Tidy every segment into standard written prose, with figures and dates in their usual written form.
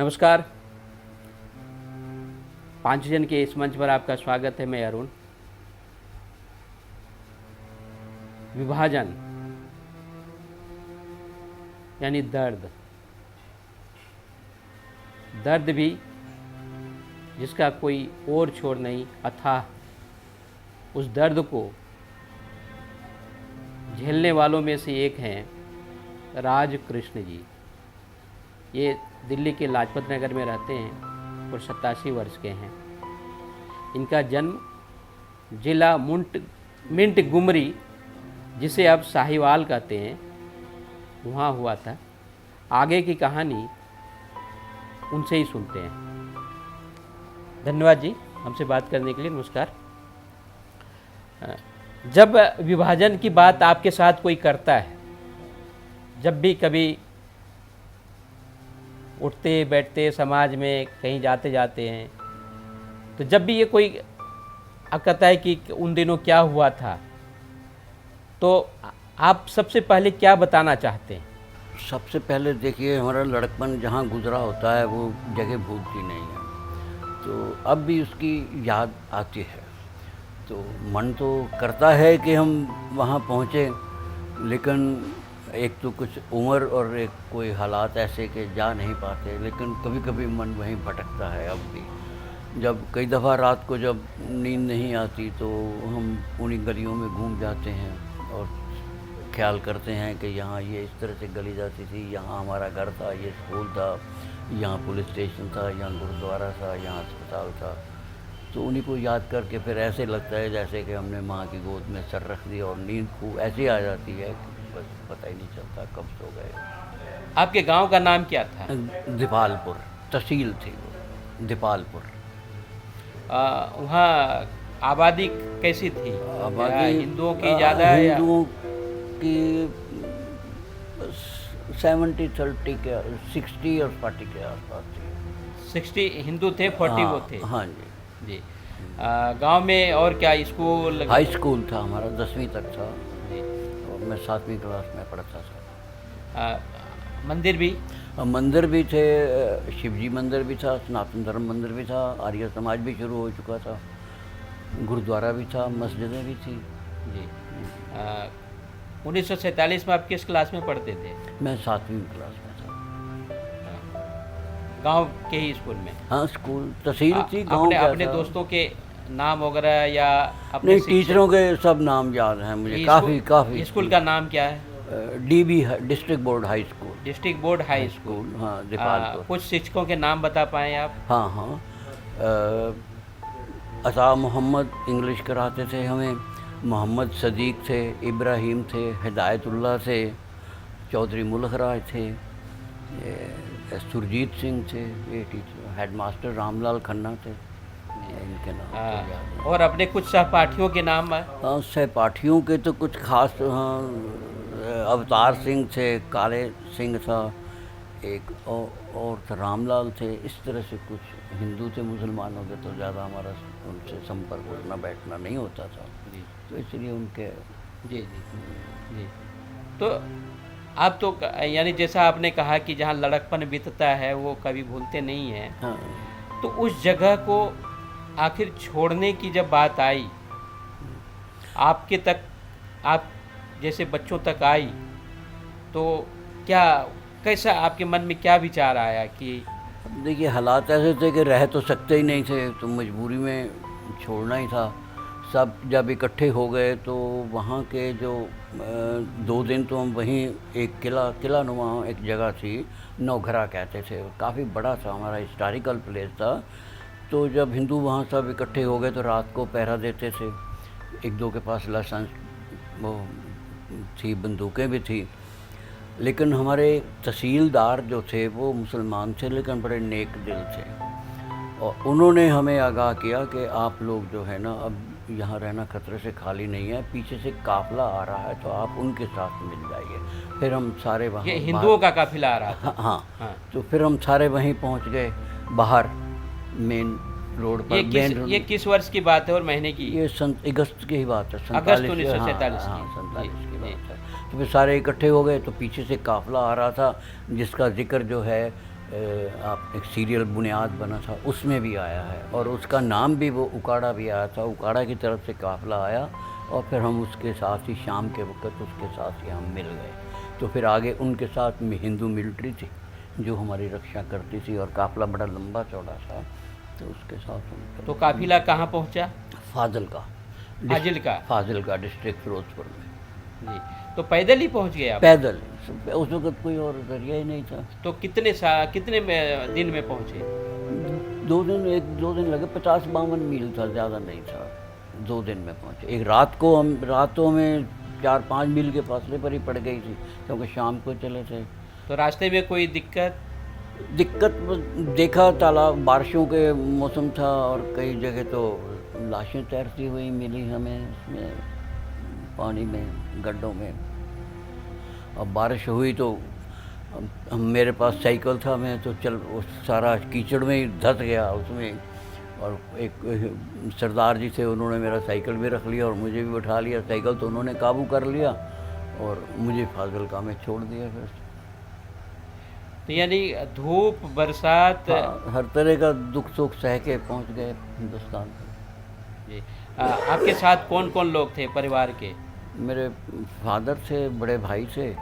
नमस्कार। पांच जन के इस मंच पर आपका स्वागत है। मैं अरुण। विभाजन यानी दर्द, दर्द भी जिसका कोई और छोर नहीं, अथाह उस दर्द को झेलने वालों में से एक हैं राज कृष्ण जी। ये दिल्ली के लाजपत नगर में रहते हैं और 87 वर्ष के हैं। इनका जन्म जिला मिंट गुमरी, जिसे अब साहिवाल कहते हैं, वहाँ हुआ था। आगे की कहानी उनसे ही सुनते हैं। धन्यवाद जी हमसे बात करने के लिए। नमस्कार। जब विभाजन की बात आपके साथ कोई करता है, जब भी कभी उठते बैठते समाज में कहीं जाते जाते हैं, तो जब भी ये कोई कहता है कि उन दिनों क्या हुआ था, तो आप सबसे पहले क्या बताना चाहते हैं? सबसे पहले देखिए, हमारा लड़कपन जहाँ गुजरा होता है वो जगह भूलती नहीं है, तो अब भी उसकी याद आती है। तो मन तो करता है कि हम वहाँ पहुँचे, लेकिन एक तो कुछ उम्र और एक कोई हालात ऐसे कि जा नहीं पाते। लेकिन कभी कभी मन वहीं भटकता है अब भी। जब कई दफ़ा रात को जब नींद नहीं आती तो हम उन्हीं गलियों में घूम जाते हैं और ख्याल करते हैं कि यहाँ ये इस तरह से गली जाती थी, यहाँ हमारा घर था, ये स्कूल था, यहाँ पुलिस स्टेशन था, यहाँ गुरुद्वारा था, यहाँ अस्पताल था। तो उन्हीं को याद करके फिर ऐसे लगता है जैसे कि हमने माँ की गोद में सर रख दिया और नींद खूब ऐसी आ जाती है कि बस पता ही नहीं चलता कब सो गए। आपके गांव का नाम क्या था? दीपालपुर तहसील थी वो, दीपालपुर। वहाँ आबादी कैसी थी? आबादी हिंदुओं की ज़्यादा है? हिंदुओं की 70-30 के 60 और 40 के आसपास थी। 60 हिंदू थे, 40 वो थे? हाँ जी जी। गांव में और क्या स्कूल? हाई स्कूल था हमारा, 10वीं तक था जी। और मैं 7वीं क्लास में पढ़ता था। मंदिर भी? मंदिर भी थे, शिवजी मंदिर भी था, सनातन धर्म मंदिर भी था, आर्य समाज भी शुरू हो चुका था, गुरुद्वारा भी था, मस्जिदें भी थी जी। 1947 में आप किस क्लास में पढ़ते थे? मैं 7वीं क्लास में था। गांव के ही स्कूल में? हाँ, स्कूल तहसील थी। गांव अपने दोस्तों के नाम वगैरह या अपने नहीं, टीचरों के सब नाम याद हैं मुझे। काफ़ी स्कूल का नाम क्या है? DB district board high school. District board high school, हाँ, दीपालपुर। कुछ शिक्षकों के नाम बता पाएँ आप? हाँ, अता मोहम्मद इंग्लिश कराते थे हमें, मोहम्मद सदीक थे, इब्राहिम थे, हिदायतुल्लाह थे, चौधरी मुल्क राज थे, सुरजीत सिंह थे, ये टीचर। हेडमास्टर रामलाल खन्ना थे, इनके नाम तो याद है। और अपने कुछ सहपाठियों के नाम है? हाँ, सहपाठियों के तो कुछ खास, हाँ, अवतार सिंह थे, काले सिंह था, एक और था, रामलाल थे। इस तरह से कुछ हिंदू थे। मुसलमानों के तो ज़्यादा हमारा उनसे संपर्क उठना बैठना नहीं होता था, तो इसलिए उनके। जी जी जी। तो आप तो यानी जैसा आपने कहा कि जहाँ लड़कपन बीतता है वो कभी भूलते नहीं हैं। हाँ, तो उस जगह को आखिर छोड़ने की जब बात आई आपके तक, आप जैसे बच्चों तक आई, तो क्या, कैसा आपके मन में क्या विचार आया कि? देखिए, हालात ऐसे थे कि रह तो सकते ही नहीं थे, तो मजबूरी में छोड़ना ही था। सब जब इकट्ठे हो गए तो वहाँ के जो 2 दिन तो हम वहीं, एक किला नुमा एक जगह थी, नौघरा कहते थे, काफ़ी बड़ा था, हमारा हिस्टोरिकल प्लेस था। तो जब हिंदू वहाँ सब इकट्ठे हो गए तो रात को पहरा देते थे। 1-2 के पास लाइसेंस वो थी, बंदूकें भी थी। लेकिन हमारे तहसीलदार जो थे वो मुसलमान थे, लेकिन बड़े नेक दिल थे, और उन्होंने हमें आगाह किया कि आप लोग जो है ना, अब यहाँ रहना खतरे से खाली नहीं है, पीछे से काफिला आ रहा है, तो आप उनके साथ मिल जाइए। फिर हम सारे वहाँ, ये हिंदुओं का काफिला आ रहा था? हाँ। तो फिर हम सारे वहीं पहुँच गए, बाहर मेन रोड पर। ये किस वर्ष की बात है और महीने की? ये अगस्त की ही बात है, अगस्त 1947 हाँ, 47 की बात है। तो फिर सारे इकट्ठे हो गए, तो पीछे से काफिला आ रहा था, जिसका जिक्र जो है आप एक सीरियल बुनियाद बना था उसमें भी आया है, और उसका नाम भी वो उकाड़ा भी आया था। उकाड़ा की तरफ से काफ़िला आया और फिर हम उसके साथ ही शाम के वक्त उसके साथ ही हम मिल गए। तो फिर आगे उनके साथ में हिंदू मिलिट्री थी जो हमारी रक्षा करती थी, और काफ़िला बड़ा लंबा चौड़ा था, तो उसके साथ हम तो काफिला कहाँ पहुंचा? फाजिल का डिस्ट्रिक्ट फिरोजपुर में। जी, तो पैदल ही पहुंच गए आप? पैदल, उस वक्त कोई और जरिया ही नहीं था। तो कितने दिन में पहुंचे? 2 दिन लगे, 50-52 मील था, ज़्यादा नहीं था। 2 दिन में पहुंचे। एक रात तो हमें 4-5 मील के फासले पर ही पड़ गई थी, क्योंकि शाम को चले थे। तो रास्ते में कोई दिक्कत? देखा, तालाब, बारिशों के मौसम था और कई जगह तो लाशें तैरती हुई मिली हमें उसमें, पानी में, गड्ढों में। अब बारिश हुई तो मेरे पास साइकिल था, मैं तो उस सारा कीचड़ में ही धंस गया उसमें, और एक सरदार जी थे, उन्होंने मेरा साइकिल भी रख लिया और मुझे भी उठा लिया। साइकिल तो उन्होंने काबू कर लिया और मुझे फाजिलका में छोड़ दिया फिर। तो यानी धूप, बरसात, हाँ, हर तरह का दुख सुख सह के पहुँच गए हिंदुस्तान में। जी, आपके साथ कौन कौन लोग थे परिवार के? मेरे फादर थे, बड़े भाई थे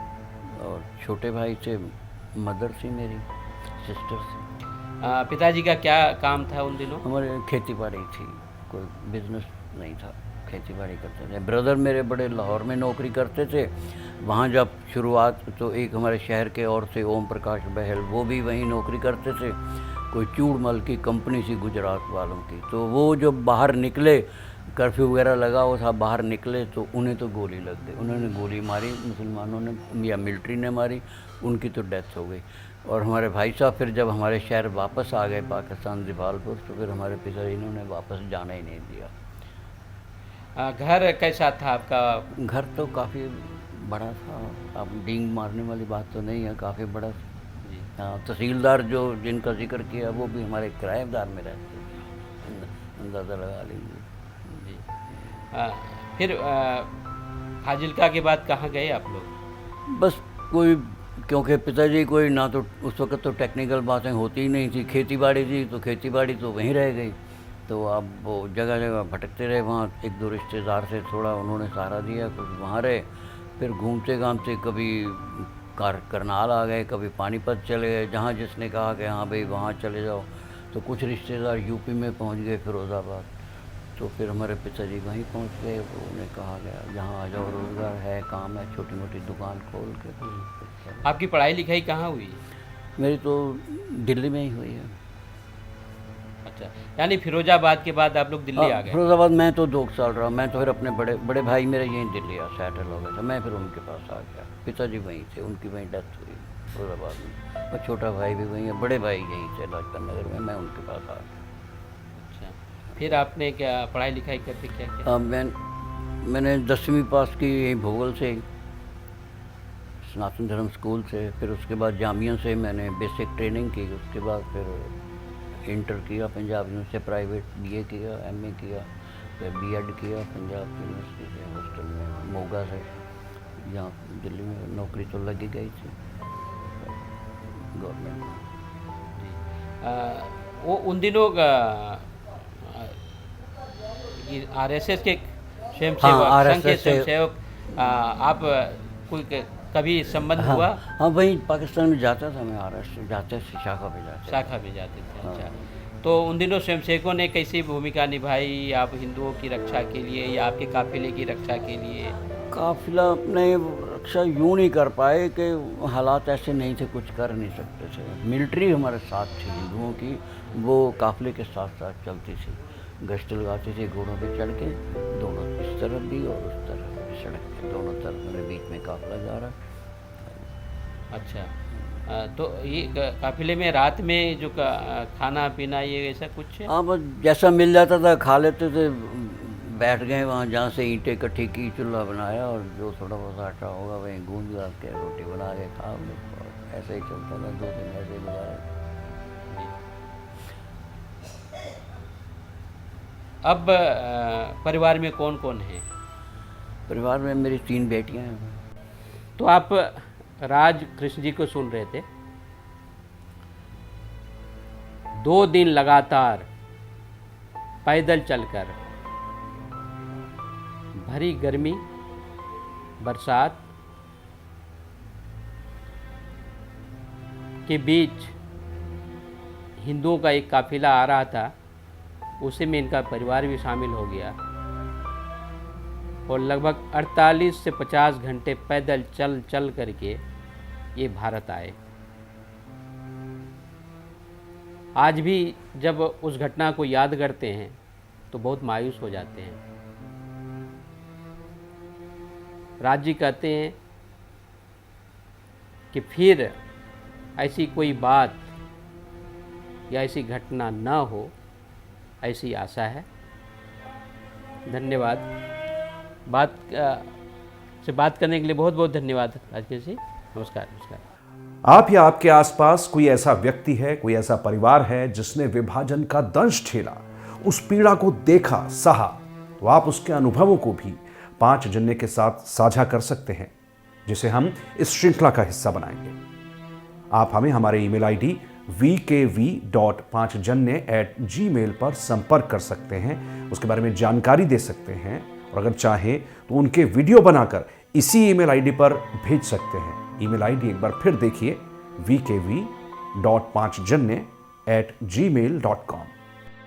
और छोटे भाई थे, मदर थी मेरी, सिस्टर थी। पिताजी का क्या काम था उन दिनों? हमारे खेती बाड़ी थी, कोई बिजनेस नहीं था, खेती बाड़ी करते थे। ब्रदर मेरे बड़े लाहौर में नौकरी करते थे। वहाँ जब शुरुआत, तो एक हमारे शहर के और थे ओम प्रकाश बहल, वो भी वहीं नौकरी करते थे, कोई चूड़मल की कंपनी सी गुजरात वालों की। तो वो जब बाहर निकले, कर्फ्यू वगैरह लगा हुआ था, बाहर निकले तो उन्हें तो गोली लग गई। उन्होंने गोली मारी, मुसलमानों ने या मिलिट्री ने मारी, उनकी तो डेथ हो गई। और हमारे भाई साहब फिर जब हमारे शहर वापस आ गए पाकिस्तान, दिवालपुर, तो फिर हमारे पिताजी ने उन्हें वापस जाना ही नहीं दिया। घर कैसा था आपका? घर तो काफ़ी बड़ा था, अब डींग मारने वाली बात तो नहीं है, काफ़ी बड़ा। हाँ, तहसीलदार जो जिनका जिक्र किया वो भी हमारे किराएदार में रहते थे, अंदाज़ा लगा लीजिए। फिर फाजिलका के बाद कहाँ गए आप लोग? बस कोई, क्योंकि पिताजी कोई ना, तो उस वक्त तो टेक्निकल बातें होती ही नहीं थी, खेती बाड़ी थी, तो खेती बाड़ी तो वहीं रह गई। तो अब वो जगह जगह भटकते रहे। वहाँ 1-2 रिश्तेदार से थोड़ा उन्होंने सहारा दिया, कुछ वहाँ रहे। फिर घूमते घामते कभी करनाल आ गए, कभी पानीपत चले गए, जहाँ जिसने कहा कि हाँ भाई वहाँ चले जाओ। तो कुछ रिश्तेदार यूपी में पहुँच गए, फिरोज़ाबाद। तो फिर हमारे पिताजी वहीं पहुँच गए। उन्हें कहा गया यहाँ आ जाओ, रोज़गार है, काम है, छोटी मोटी दुकान खोल के। आपकी पढ़ाई लिखाई कहाँ हुई? मेरी तो दिल्ली में ही हुई है। अच्छा, यानी फिरोजाबाद के बाद आप लोग दिल्ली आ गए? फिरोज़ाबाद मैं तो 2 साल रहा। मैं तो फिर अपने बड़े भाई मेरे यहीं दिल्ली सेटल हो गए थे। मैं फिर उनके पास आ गया। पिताजी वहीं थे, उनकी वहीं डेथ हुई फिरोज़ाबाद में, और छोटा भाई भी वहीं है, बड़े भाई यहीं थे लाजपत नगर में, मैं उनके पास आ गया। अच्छा, फिर आपने क्या पढ़ाई लिखाई करके क्या किया? मैंने 10वीं पास की यहीं भोगल से, सनातन धर्म स्कूल से। फिर उसके बाद जामिया से मैंने बेसिक ट्रेनिंग की। उसके बाद फिर इंटर किया पंजाब यूनिवर्सिटी से, प्राइवेट बीए किया, एमए किया, फिर बीएड किया पंजाब यूनिवर्सिटी से, हॉस्टल में मोगा से। यहाँ दिल्ली में नौकरी तो लगी गई थी गवर्नमेंट में। वो उन दिनों आरएसएस के स्वयंसेवक, आप कोई कभी संबंध हुआ? हाँ, वहीं पाकिस्तान में जाता था मैं, महाराष्ट्र जाते थे, शाखा पे जाते थे। अच्छा, तो उन दिनों स्वयंसेवकों ने कैसी भूमिका निभाई, आप हिंदुओं की रक्षा के लिए या आपके काफिले की रक्षा के लिए? काफिला अपने रक्षा यूँ नहीं कर पाए कि हालात ऐसे नहीं थे, कुछ कर नहीं सकते थे। मिलिट्री हमारे साथ थी हिंदुओं की, वो काफिले के साथ साथ चलती थी, गश्त लगाती थी घोड़ों पे चढ़ के, दोनों इस तरफ भी और उस तरफ सड़क के दोनों तरफ, मेरे बीच में काफिला जा रहा। अच्छा, तो ये काफिले में रात में जो खाना पीना ये ऐसा कुछ? हाँ, बस जैसा मिल जाता था खा लेते थे। बैठ गए वहाँ, जहाँ से ईंटें इकट्ठी की, चूल्हा बनाया और जो थोड़ा बहुत आटा होगा वहीं गूंद डाल के रोटी बना के खा लो, और ऐसे ही चलता था। 2 दिन ऐसे ही गुजारे। अब परिवार में कौन कौन है? परिवार में मेरी 3 बेटियां हैं। तो आप राज कृष्ण जी को सुन रहे थे। 2 दिन लगातार पैदल चलकर भरी गर्मी, बरसात के बीच हिंदुओं का एक काफिला आ रहा था, उसी में इनका परिवार भी शामिल हो गया और लगभग 48 से 50 घंटे पैदल चल चल करके ये भारत आए। आज भी जब उस घटना को याद करते हैं तो बहुत मायूस हो जाते हैं। राज जी कहते हैं कि फिर ऐसी कोई बात या ऐसी घटना न हो, ऐसी आशा है। धन्यवाद। बात करने के लिए बहुत बहुत धन्यवाद राजकेश जी। नमस्कार। नमस्कार। आप या आपके आसपास कोई ऐसा व्यक्ति है, कोई ऐसा परिवार है जिसने विभाजन का दंश झेला, उस पीड़ा को देखा, सहा, तो आप उसके अनुभवों को भी 5 जन्य के साथ साझा कर सकते हैं, जिसे हम इस श्रृंखला का हिस्सा बनाएंगे। आप हमें हमारे ईमेल आईडी vkv.5janya@gmail पर संपर्क कर सकते हैं, उसके बारे में जानकारी दे सकते हैं और अगर चाहें तो उनके वीडियो बनाकर इसी ईमेल आईडी पर भेज सकते हैं। ईमेल आईडी एक बार फिर देखिए, vkv.5janya@gmail.com।